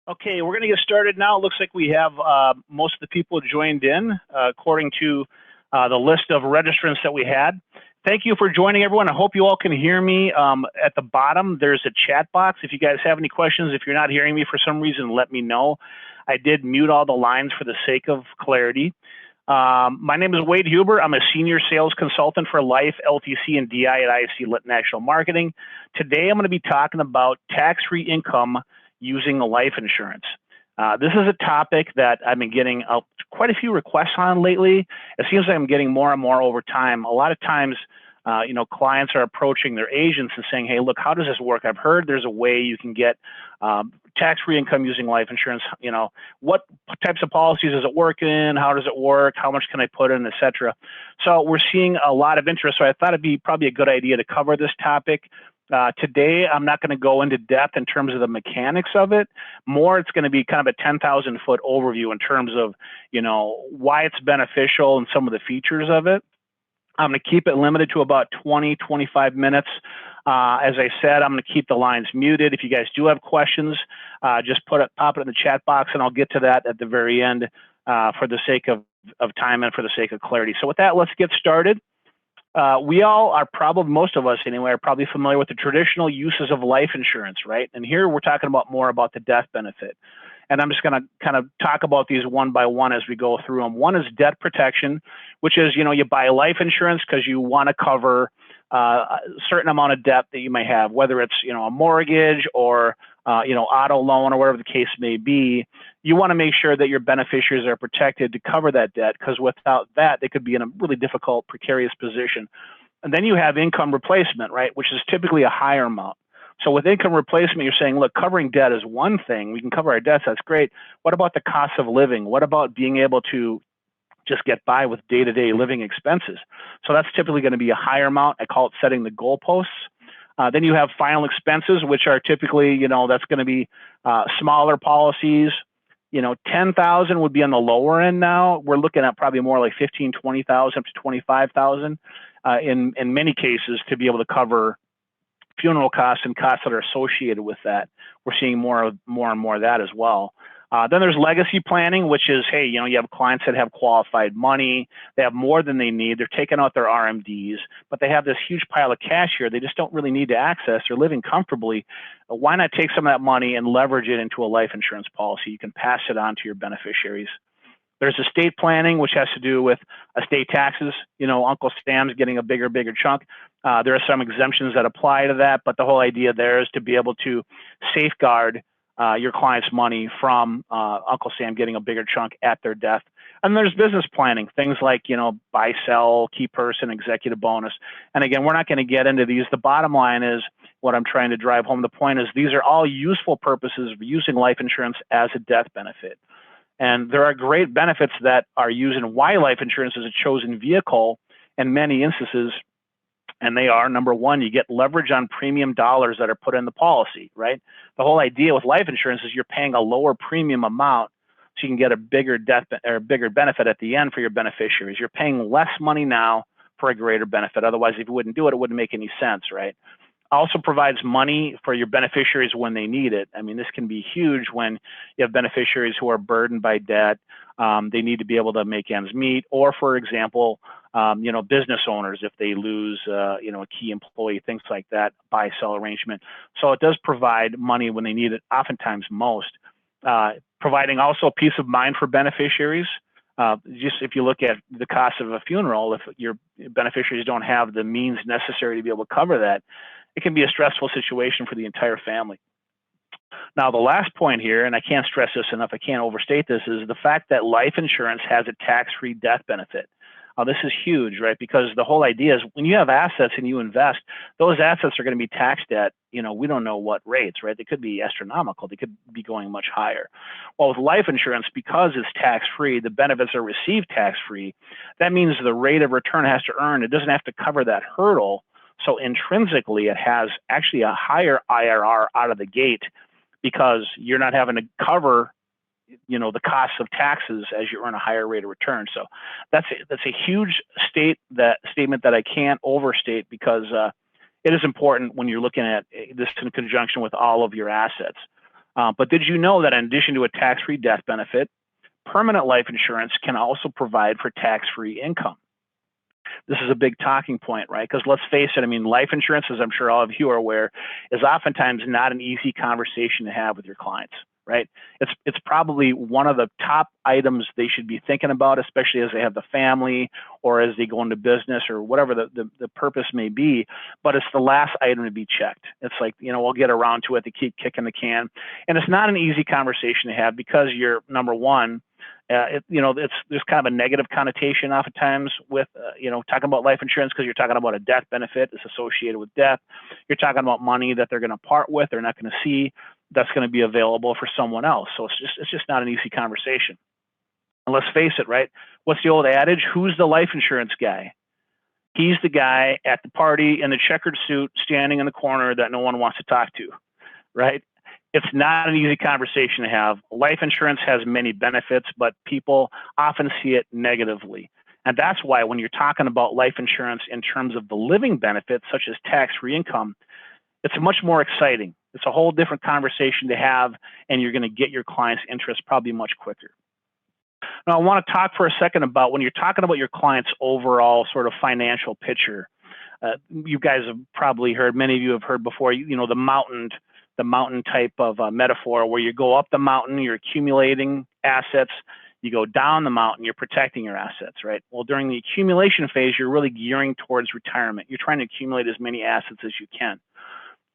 Okay, we're going to get started now. It looks like we have most of the people joined in according to the list of registrants that we had. Thank you for joining, everyone. I hope you all can hear me. At the bottom, there's a chat box. If you guys have any questions, if you're not hearing me for some reason, let me know. I did mute all the lines for the sake of clarity. My name is Wade Huber. I'm a senior sales consultant for Life, LTC, and DI at IFC National Marketing. Today, I'm going to be talking about tax-free income using life insurance. This is a topic that I've been getting quite a few requests on lately. It seems like I'm getting more and more over time. A lot of times, clients are approaching their agents and saying, hey, look, how does this work? I've heard there's a way you can get tax-free income using life insurance. What types of policies does it work in? How does it work? How much can I put in, et cetera? So we're seeing a lot of interest. So I thought it'd be probably a good idea to cover this topic. Today, I'm not going to go into depth in terms of the mechanics of it. More, it's going to be kind of a 10,000-foot overview in terms of, why it's beneficial and some of the features of it. I'm going to keep it limited to about 20, 25 minutes. As I said, I'm going to keep the lines muted. If you guys do have questions, just pop it in the chat box, and I'll get to that at the very end for the sake of time and for the sake of clarity. So with that, let's get started. We all are probably, most of us anyway, are probably familiar with the traditional uses of life insurance, right? And here we're talking about more about the death benefit. And I'm just going to kind of talk about these one by one as we go through them. One is debt protection, which is, you buy life insurance because you want to cover a certain amount of debt that you may have, whether it's, a mortgage or, auto loan or whatever the case may be. You want to make sure that your beneficiaries are protected to cover that debt, because without that, they could be in a really difficult, precarious position. And then you have income replacement, right, which is typically a higher amount. So with income replacement, you're saying, look, covering debt is one thing. We can cover our debts. That's great. What about the cost of living? What about being able to just get by with day-to-day living expenses? So that's typically going to be a higher amount. I call it setting the goalposts. Then you have final expenses, which are typically, that's going to be smaller policies. 10,000 would be on the lower end now. We're looking at probably more like 15, 20,000 up to 25,000 in many cases to be able to cover funeral costs and costs that are associated with that. We're seeing more and more of that as well. Then there's legacy planning, which is, hey, you have clients that have qualified money. They have more than they need. They're taking out their RMDs, but they have this huge pile of cash here. They just don't really need to access. They're living comfortably. Why not take some of that money and leverage it into a life insurance policy? You can pass it on to your beneficiaries. There's estate planning, which has to do with estate taxes. Uncle Sam's getting a bigger chunk. There are some exemptions that apply to that, but the whole idea there is to be able to safeguard your client's money from Uncle Sam getting a bigger chunk at their death. And there's business planning, things like, buy, sell, key person, executive bonus. And again, we're not going to get into these. The bottom line is what I'm trying to drive home. The point is these are all useful purposes of using life insurance as a death benefit. And there are great benefits that are used in why life insurance is a chosen vehicle in many instances. And they are, number one, you get leverage on premium dollars that are put in the policy, right? The whole idea with life insurance is you're paying a lower premium amount so you can get a bigger bigger benefit at the end for your beneficiaries. You're paying less money now for a greater benefit. Otherwise, if you wouldn't do it, it wouldn't make any sense, right? Also provides money for your beneficiaries when they need it. I mean, this can be huge when you have beneficiaries who are burdened by debt. They need to be able to make ends meet, or for example, business owners, if they lose, a key employee, things like that, buy-sell arrangement. So it does provide money when they need it, oftentimes most. Providing also peace of mind for beneficiaries. Just if you look at the cost of a funeral, if your beneficiaries don't have the means necessary to be able to cover that, it can be a stressful situation for the entire family. Now, the last point here, and I can't stress this enough, I can't overstate this, is the fact that life insurance has a tax-free death benefit. This is huge, right? Because the whole idea is when you have assets and you invest, those assets are going to be taxed at, we don't know what rates, right? They could be astronomical. They could be going much higher. Well, with life insurance, because it's tax-free, the benefits are received tax-free. That means the rate of return has to earn. It doesn't have to cover that hurdle. So intrinsically, it has actually a higher IRR out of the gate because you're not having to cover the cost of taxes as you earn a higher rate of return. So that's a huge statement that I can't overstate, because it is important when you're looking at this in conjunction with all of your assets. But did you know that in addition to a tax-free death benefit, permanent life insurance can also provide for tax-free income? This is a big talking point, right? Because let's face it, I mean, life insurance, as I'm sure all of you are aware, is oftentimes not an easy conversation to have with your clients, right? It's probably one of the top items they should be thinking about, especially as they have the family or as they go into business or whatever the purpose may be. But it's the last item to be checked. It's like, we'll get around to it. They keep kicking the can. And it's not an easy conversation to have because you're, number one, there's kind of a negative connotation oftentimes with, talking about life insurance because you're talking about a death benefit that's associated with death. You're talking about money that they're going to part with, they're not going to see, that's going to be available for someone else. So it's just not an easy conversation. And let's face it, right? What's the old adage? Who's the life insurance guy? He's the guy at the party in the checkered suit standing in the corner that no one wants to talk to, right? It's not an easy conversation to have. Life insurance has many benefits, but people often see it negatively. And that's why when you're talking about life insurance in terms of the living benefits, such as tax-free income, it's much more exciting. It's a whole different conversation to have, and you're going to get your client's interest probably much quicker. Now, I want to talk for a second about when you're talking about your client's overall sort of financial picture. You guys have probably heard, many of you have heard before, the mountain type of metaphor where you go up the mountain, you're accumulating assets, you go down the mountain, you're protecting your assets, right? Well, during the accumulation phase, you're really gearing towards retirement. You're trying to accumulate as many assets as you can.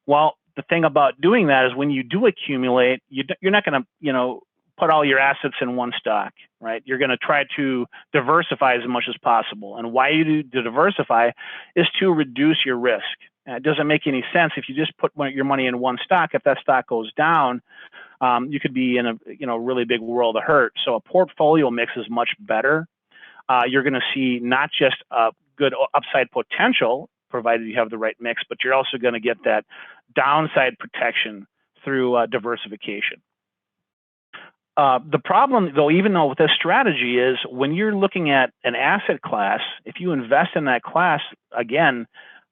Well, the thing about doing that is when you do accumulate, you're not going to, put all your assets in one stock, right? You're going to try to diversify as much as possible. And why you do to diversify is to reduce your risk. It doesn't make any sense if you just put your money in one stock. If that stock goes down, you could be in a really big world of hurt. So a portfolio mix is much better. You're going to see not just a good upside potential, provided you have the right mix, but you're also going to get that downside protection through diversification. The problem, though, even though with this strategy is when you're looking at an asset class, if you invest in that class, again,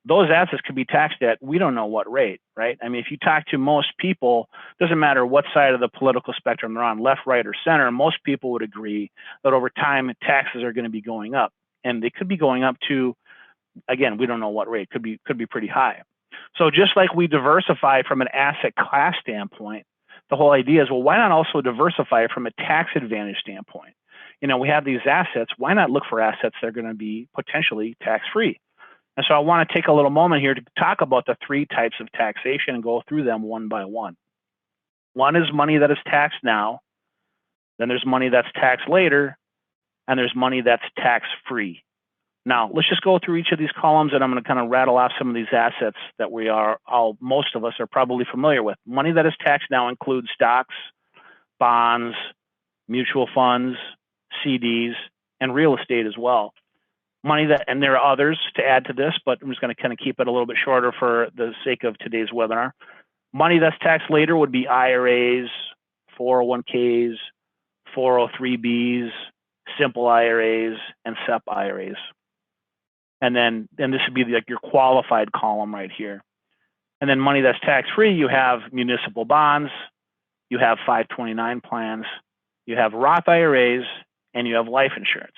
those assets could be taxed at we don't know what rate, right? I mean, if you talk to most people, doesn't matter what side of the political spectrum they're on, left, right, or center, most people would agree that over time taxes are going to be going up, and they could be going up to, again, we don't know what rate, could be pretty high. So just like we diversify from an asset class standpoint, the whole idea is, well, why not also diversify from a tax advantage standpoint? We have these assets, why not look for assets that are going to be potentially tax-free? And so I want to take a little moment here to talk about the three types of taxation and go through them one by one. One is money that is taxed now, then there's money that's taxed later, and there's money that's tax-free. Now, let's just go through each of these columns, and I'm going to kind of rattle off some of these assets that most of us are probably familiar with. Money that is taxed now includes stocks, bonds, mutual funds, CDs, and real estate as well. And there are others to add to this, but I'm just going to kind of keep it a little bit shorter for the sake of today's webinar. Money that's taxed later would be IRAs, 401ks, 403bs, simple IRAs, and SEP IRAs. And this would be like your qualified column right here. And then money that's tax-free, you have municipal bonds, you have 529 plans, you have Roth IRAs, and you have life insurance.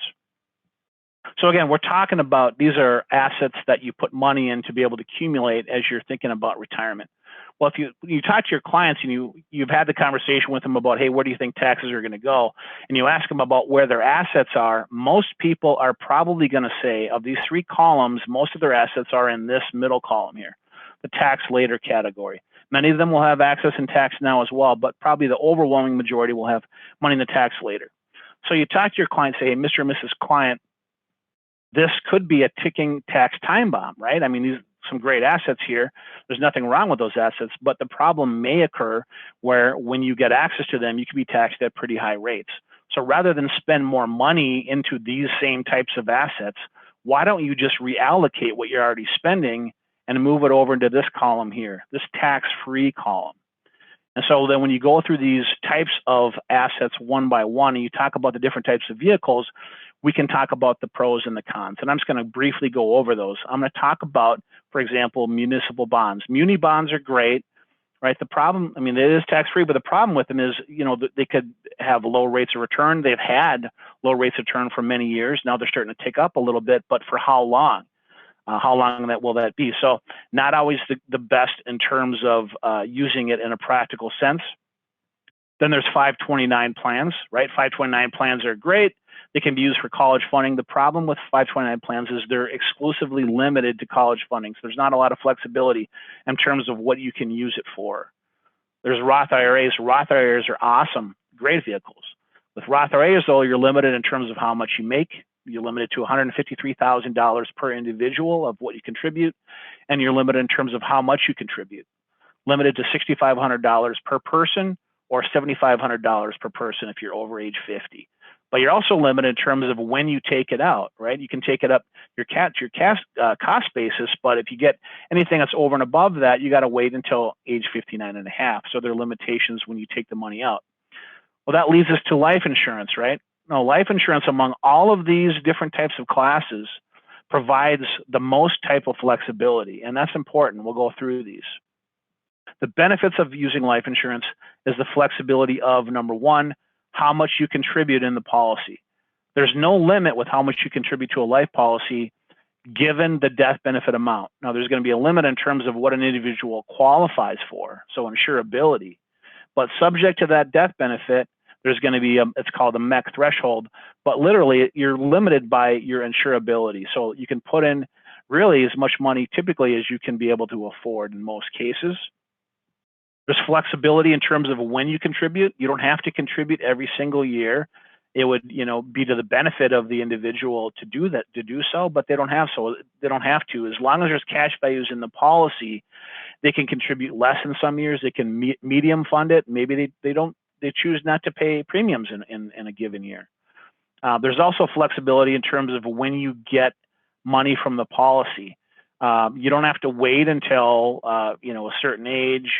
So again, we're talking about these are assets that you put money in to be able to accumulate as you're thinking about retirement. Well, if you talk to your clients and you've had the conversation with them about, hey, where do you think taxes are going to go? And you ask them about where their assets are, most people are probably going to say of these three columns, most of their assets are in this middle column here, the tax later category. Many of them will have access in tax now as well, but probably the overwhelming majority will have money in the tax later. So you talk to your client, say, hey, Mr. and Mrs. Client, this could be a ticking tax time bomb, right? I mean, these some great assets here. There's nothing wrong with those assets, but the problem may occur where when you get access to them, you can be taxed at pretty high rates. So rather than spend more money into these same types of assets, why don't you just reallocate what you're already spending and move it over into this column here, this tax-free column? And so then when you go through these types of assets one by one and you talk about the different types of vehicles, we can talk about the pros and the cons. And I'm just going to briefly go over those. I'm going to talk about, for example, municipal bonds. Muni bonds are great, right? The problem, I mean, it is tax-free, but the problem with them is, you know, they could have low rates of return. They've had low rates of return for many years. Now they're starting to tick up a little bit, but for how long? How long will that be? So not always the best in terms of using it in a practical sense. Then there's 529 plans, right? 529 plans are great. They can be used for college funding. The problem with 529 plans is they're exclusively limited to college funding. So there's not a lot of flexibility in terms of what you can use it for. There's Roth IRAs. Roth IRAs are awesome, great vehicles. With Roth IRAs, though, you're limited in terms of how much you make. You're limited to $153,000 per individual of what you contribute, and you're limited in terms of how much you contribute. Limited to $6,500 per person or $7,500 per person if you're over age 50. But you're also limited in terms of when you take it out, right? You can take it up your cost basis, but if you get anything that's over and above that, you got to wait until age 59 and a half. So there are limitations when you take the money out. Well, that leads us to life insurance, right? Now, life insurance among all of these different types of classes provides the most type of flexibility, and that's important. We'll go through these. The benefits of using life insurance is the flexibility of, number one, how much you contribute in the policy. There's no limit with how much you contribute to a life policy given the death benefit amount. Now, there's going to be a limit in terms of what an individual qualifies for, so insurability. But subject to that death benefit, there's going to be, it's called a MEC threshold, but literally you're limited by your insurability. So you can put in really as much money typically as you can be able to afford in most cases. There's flexibility in terms of when you contribute. You don't have to contribute every single year. It would, you know, be to the benefit of the individual to do that, to do so, but they don't have to. As long as there's cash values in the policy, they can contribute less in some years. They can medium fund it. Maybe they choose not to pay premiums in a given year. There's also flexibility in terms of when you get money from the policy. You don't have to wait until you know, a certain age.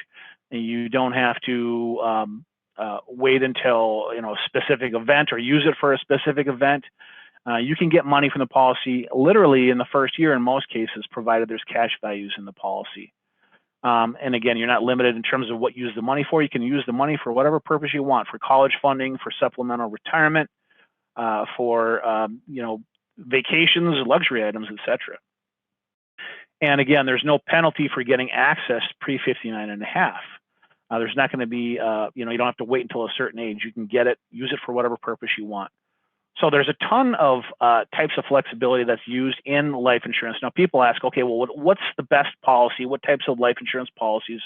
You don't have to wait until, you know, a specific event or use it for a specific event. You can get money from the policy literally in the first year in most cases, provided there's cash values in the policy. And again, you're not limited in terms of what you use the money for. You can use the money for whatever purpose you want, for college funding, for supplemental retirement, for you know, vacations, luxury items, etc. And again, there's no penalty for getting access pre-59 and a half. There's not going to be, you know, you don't have to wait until a certain age. You can get it, use it for whatever purpose you want. So there's a ton of types of flexibility that's used in life insurance. Now people ask, okay, well, what's the best policy? What types of life insurance policies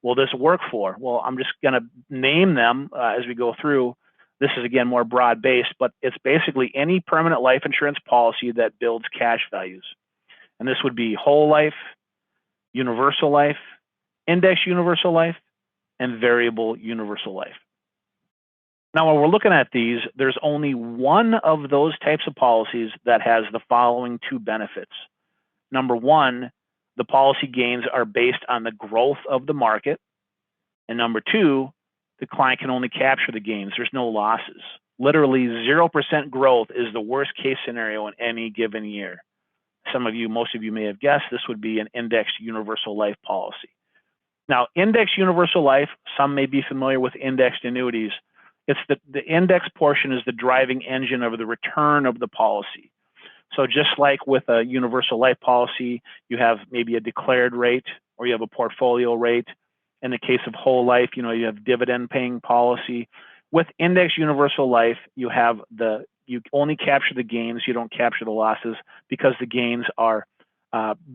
will this work for? Well, I'm just going to name them as we go through. This is, again, more broad-based, but it's basically any permanent life insurance policy that builds cash values. And this would be whole life, universal life, index universal life, and variable universal life. Now, when we're looking at these, there's only one of those types of policies that has the following two benefits. Number one, the policy gains are based on the growth of the market. And number two, the client can only capture the gains. There's no losses. Literally 0% growth is the worst case scenario in any given year. Some of you, most of you may have guessed, this would be an indexed universal life policy. Now, indexed universal life, some may be familiar with indexed annuities. It's the index portion is the driving engine of the return of the policy. So just like with a universal life policy, you have maybe a declared rate or you have a portfolio rate. In the case of whole life, you know, you have dividend paying policy. With index universal life, you only capture the gains, you don't capture the losses because the gains are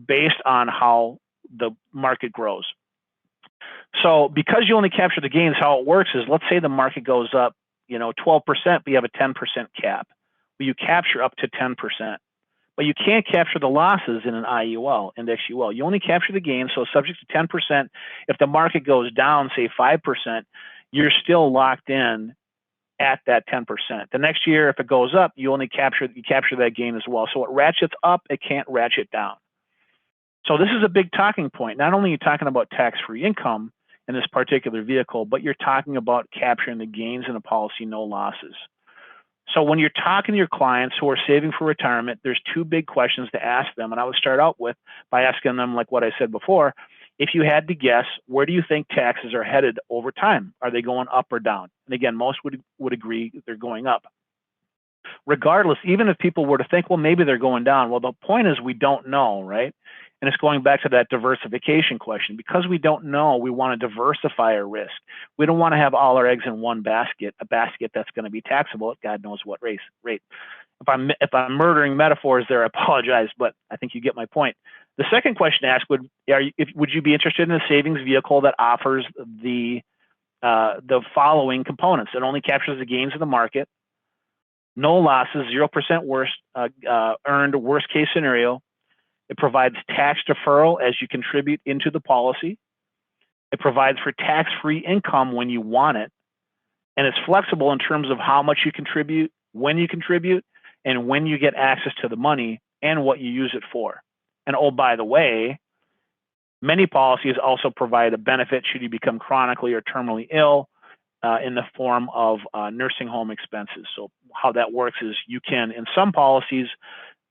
based on how the market grows. So because you only capture the gains, how it works is, let's say the market goes up, you know, 12%, but you have a 10% cap. Well, you capture up to 10%, but you can't capture the losses in an IUL, index UL. You only capture the gains, so subject to 10%. If the market goes down, say 5%, you're still locked in at that 10%. The next year, if it goes up, you capture that gain as well. So it ratchets up, it can't ratchet down. So this is a big talking point. Not only are you talking about tax-free income in this particular vehicle, but you're talking about capturing the gains in a policy, no losses. So when you're talking to your clients who are saving for retirement, there's two big questions to ask them. And I would start out with by asking them, like what I said before, if you had to guess, where do you think taxes are headed over time? Are they going up or down? And again, most would agree they're going up. Regardless, even if people were to think, well, maybe they're going down, well, the point is we don't know, right? And it's going back to that diversification question. Because we don't know, we want to diversify our risk. We don't want to have all our eggs in one basket, a basket that's going to be taxable at God knows what rate. If I'm murdering metaphors there, I apologize, but I think you get my point. The second question to ask would you be interested in a savings vehicle that offers the following components? It only captures the gains of the market, no losses, 0% earned worst case scenario. It provides tax deferral as you contribute into the policy. It provides for tax-free income when you want it. And it's flexible in terms of how much you contribute, when you contribute, and when you get access to the money and what you use it for. And oh, by the way, many policies also provide a benefit should you become chronically or terminally ill in the form of nursing home expenses. So how that works is you can, in some policies,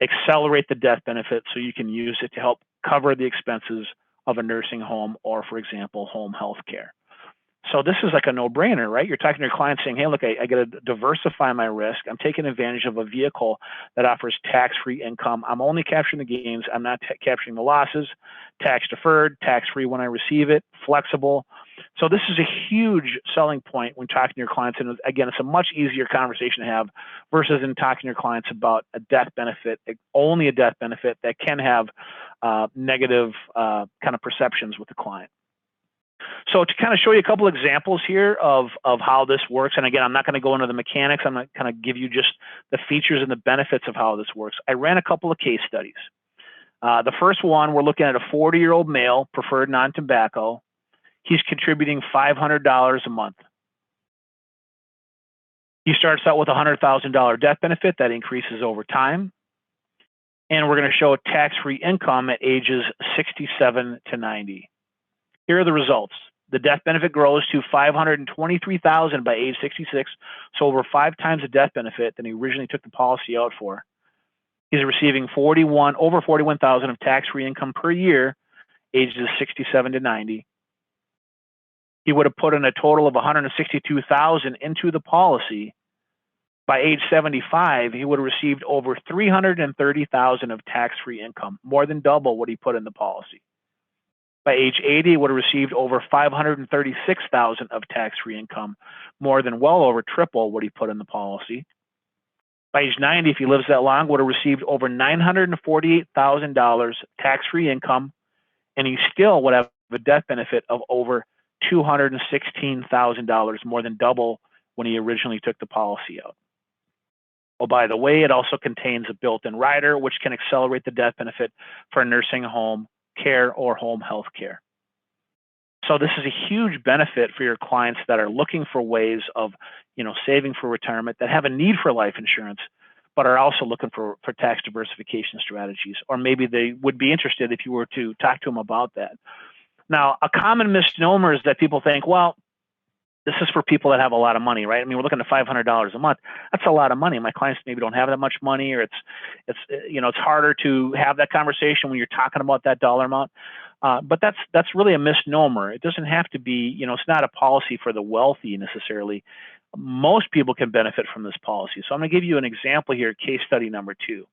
accelerate the death benefit so you can use it to help cover the expenses of a nursing home or, for example, home health care. So this is like a no-brainer, right? You're talking to your client saying, hey, look, I got to diversify my risk. I'm taking advantage of a vehicle that offers tax-free income. I'm only capturing the gains. I'm not capturing the losses. Tax-deferred, tax-free when I receive it, flexible. So this is a huge selling point when talking to your clients. And again, it's a much easier conversation to have versus in talking to your clients about a death benefit, only a death benefit that can have negative kind of perceptions with the client. So to kind of show you a couple examples here of how this works, and again, I'm not going to go into the mechanics. I'm going to kind of give you just the features and the benefits of how this works. I ran a couple of case studies. The first one, we're looking at a 40-year-old male, preferred non-tobacco. He's contributing $500 a month. He starts out with a $100,000 death benefit that increases over time. And we're going to show tax-free income at ages 67 to 90. Here are the results. The death benefit grows to $523,000 by age 66, so over 5 times the death benefit than he originally took the policy out for. He's receiving over $41,000 of tax-free income per year, ages 67 to 90. He would have put in a total of $162,000 into the policy. By age 75, he would have received over $330,000 of tax-free income, more than double what he put in the policy. By age 80, he would have received over $536,000 of tax-free income, more than well over triple what he put in the policy. By age 90, if he lives that long, would have received over $948,000 tax-free income, and he still would have a death benefit of over $216,000, more than double when he originally took the policy out. Oh, by the way, it also contains a built-in rider, which can accelerate the death benefit for nursing home care or home health care. So this is a huge benefit for your clients that are looking for ways of, saving for retirement, that have a need for life insurance, but are also looking for tax diversification strategies, or maybe they would be interested if you were to talk to them about that. Now, a common misnomer is that people think, well, this is for people that have a lot of money, right? I mean, we're looking at $500 a month. That's a lot of money. My clients maybe don't have that much money, or it's harder to have that conversation when you're talking about that dollar amount. But that's really a misnomer. It doesn't have to be, it's not a policy for the wealthy necessarily. Most people can benefit from this policy. So I'm going to give you an example here, case study number 2.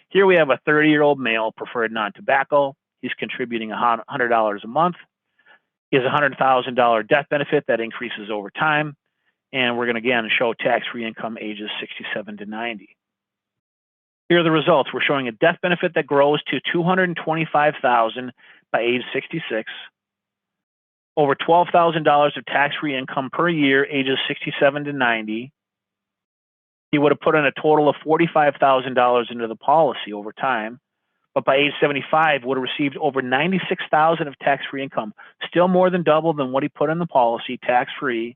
Here we have a 30-year-old male, preferred non-tobacco. He's contributing $100 a month. He has a $100,000 death benefit that increases over time. And we're going to, again, show tax-free income ages 67 to 90. Here are the results. We're showing a death benefit that grows to $225,000 by age 66. Over $12,000 of tax-free income per year, ages 67 to 90. He would have put in a total of $45,000 into the policy over time. But by age 75, would have received over $96,000 of tax-free income, still more than double than what he put in the policy, tax-free.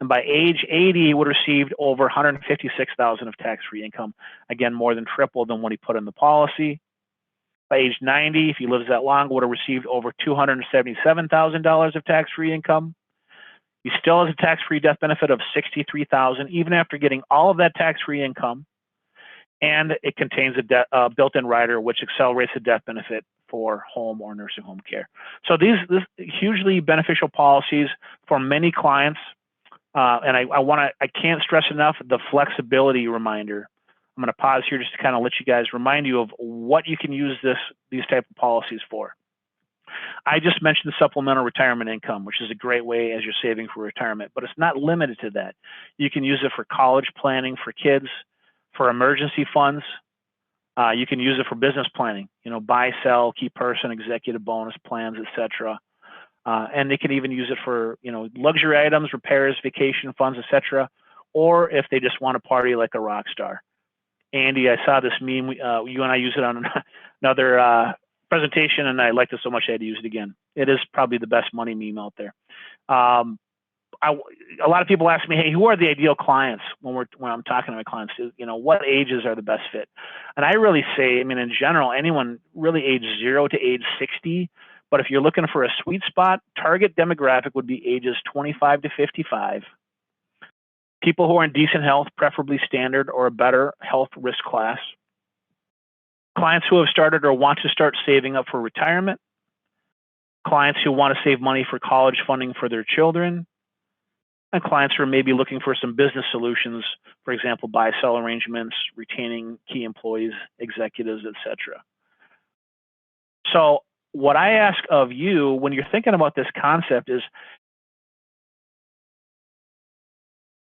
And by age 80, he would have received over $156,000 of tax-free income, again, more than triple than what he put in the policy. By age 90, if he lives that long, would have received over $277,000 of tax-free income. He still has a tax-free death benefit of $63,000, even after getting all of that tax-free income. And it contains a built-in rider, which accelerates the death benefit for home or nursing home care. So these hugely beneficial policies for many clients. And I can't stress enough the flexibility reminder. I'm going to pause here just to kind of let you guys remind you of what you can use these type of policies for. I just mentioned supplemental retirement income, which is a great way as you're saving for retirement, but it's not limited to that. You can use it for college planning for kids, for emergency funds. You can use it for business planning, buy, sell, key person, executive bonus plans, etc. And they can even use it for, luxury items, repairs, vacation funds, etc. Or if they just want to party like a rock star. Andy, I saw this meme. You and I use it on another presentation, and I liked it so much I had to use it again. It is probably the best money meme out there. A lot of people ask me, hey, who are the ideal clients when I'm talking to my clients? What ages are the best fit? And I really say, in general, anyone really age 0 to age 60. But if you're looking for a sweet spot, target demographic would be ages 25 to 55. People who are in decent health, preferably standard or a better health risk class. Clients who have started or want to start saving up for retirement. Clients who want to save money for college funding for their children. And clients who are maybe looking for some business solutions, for example, buy-sell arrangements, retaining key employees, executives, etc. So what I ask of you when you're thinking about this concept is,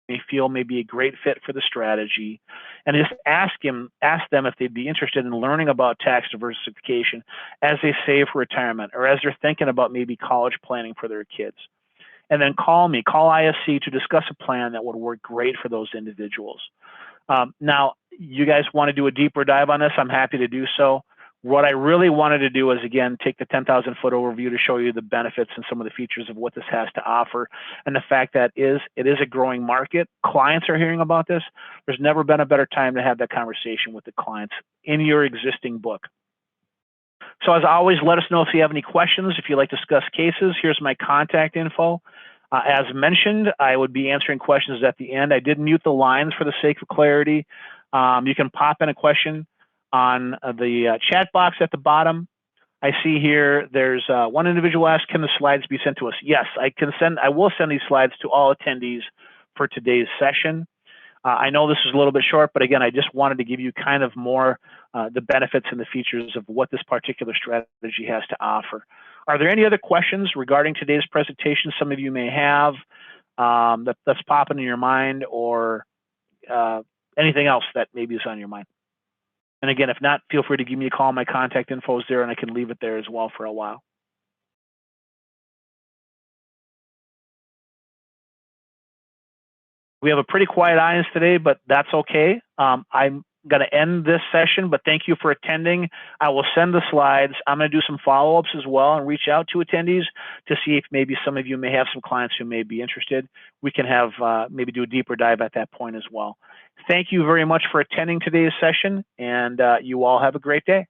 may feel may be a great fit for the strategy, and just ask them if they'd be interested in learning about tax diversification as they save for retirement or as they're thinking about maybe college planning for their kids. And then call IFC to discuss a plan that would work great for those individuals. Now, you guys want to do a deeper dive on this, I'm happy to do so. What I really wanted to do is, again, take the 10,000-foot overview to show you the benefits and some of the features of what this has to offer, and the fact that it is a growing market. Clients are hearing about this. There's never been a better time to have that conversation with the clients in your existing book. So as always, let us know if you have any questions, if you'd like to discuss cases. Here's my contact info. As mentioned, I would be answering questions at the end. I did mute the lines for the sake of clarity. You can pop in a question on the chat box at the bottom. I see here there's one individual asked, can the slides be sent to us? Yes, I will send these slides to all attendees for today's session. I know this is a little bit short, but again, I just wanted to give you kind of more the benefits and the features of what this particular strategy has to offer. Are there any other questions regarding today's presentation some of you may have that's popping in your mind, or anything else that maybe is on your mind? And again, if not, feel free to give me a call. My contact info is there, and I can leave it there as well for a while. We have a pretty quiet audience today, but that's okay. I'm going to end this session, but thank you for attending. I will send the slides. I'm going to do some follow-ups as well and reach out to attendees to see if maybe some of you may have some clients who may be interested. We can have maybe do a deeper dive at that point as well. Thank you very much for attending today's session, and you all have a great day.